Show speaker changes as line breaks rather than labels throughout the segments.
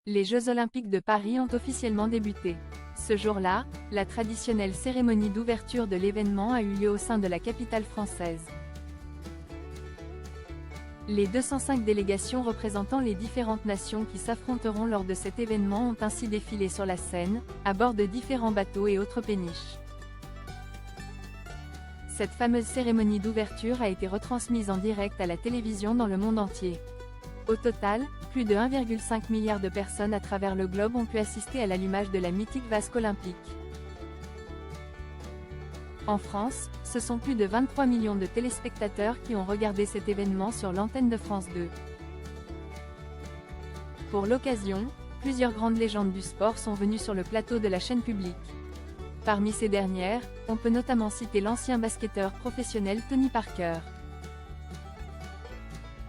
Les Jeux Olympiques de Paris ont officiellement débuté. Ce jour-là, la traditionnelle cérémonie d'ouverture de l'événement a eu lieu au sein de la capitale française. Les 205 délégations représentant les différentes nations qui s'affronteront lors de cet événement ont ainsi défilé sur la Seine, à bord de différents bateaux et autres péniches. Cette fameuse cérémonie d'ouverture a été retransmise en direct à la télévision dans le monde entier. Au total, plus de 1,5 milliard de personnes à travers le globe ont pu assister à l'allumage de la mythique vasque olympique. En France, ce sont plus de 23 millions de téléspectateurs qui ont regardé cet événement sur l'antenne de France 2. Pour l'occasion, plusieurs grandes légendes du sport sont venues sur le plateau de la chaîne publique. Parmi ces dernières, on peut notamment citer l'ancien basketteur professionnel Tony Parker.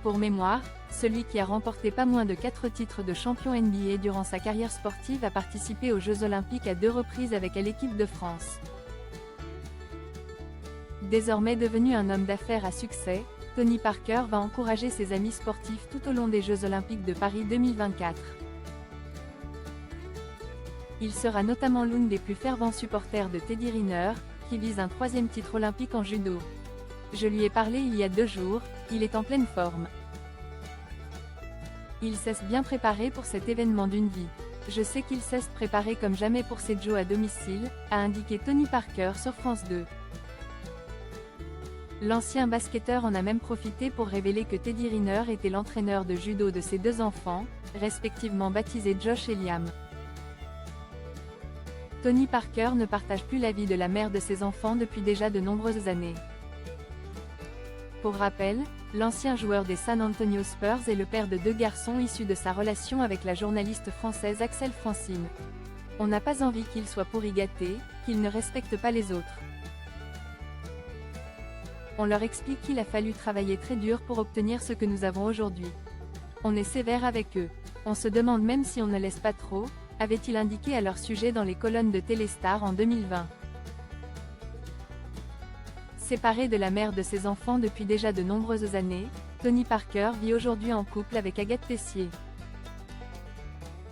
Pour mémoire, celui qui a remporté pas moins de 4 titres de champion NBA durant sa carrière sportive a participé aux Jeux Olympiques à 2 reprises avec l'équipe de France. Désormais devenu un homme d'affaires à succès, Tony Parker va encourager ses amis sportifs tout au long des Jeux Olympiques de Paris 2024. Il sera notamment l'une des plus fervents supporters de Teddy Riner, qui vise un 3e titre olympique en judo. Je lui ai parlé il y a 2 jours, il est en pleine forme. Il s'est bien préparé pour cet événement d'une vie. Je sais qu'il s'est préparé comme jamais pour ses Jeux à domicile, a indiqué Tony Parker sur France 2. L'ancien basketteur en a même profité pour révéler que Teddy Riner était l'entraîneur de judo de ses 2 enfants, respectivement baptisés Josh et Liam. Tony Parker ne partage plus la vie de la mère de ses enfants depuis déjà de nombreuses années. Pour rappel, l'ancien joueur des San Antonio Spurs est le père de 2 garçons issus de sa relation avec la journaliste française Axelle Francine. On n'a pas envie qu'il soit pourri gâté, qu'il ne respecte pas les autres. On leur explique qu'il a fallu travailler très dur pour obtenir ce que nous avons aujourd'hui. On est sévère avec eux. On se demande même si on ne laisse pas trop, avait-il indiqué à leur sujet dans les colonnes de Téléstar en 2020. Séparé de la mère de ses enfants depuis déjà de nombreuses années, Tony Parker vit aujourd'hui en couple avec Agathe Tessier.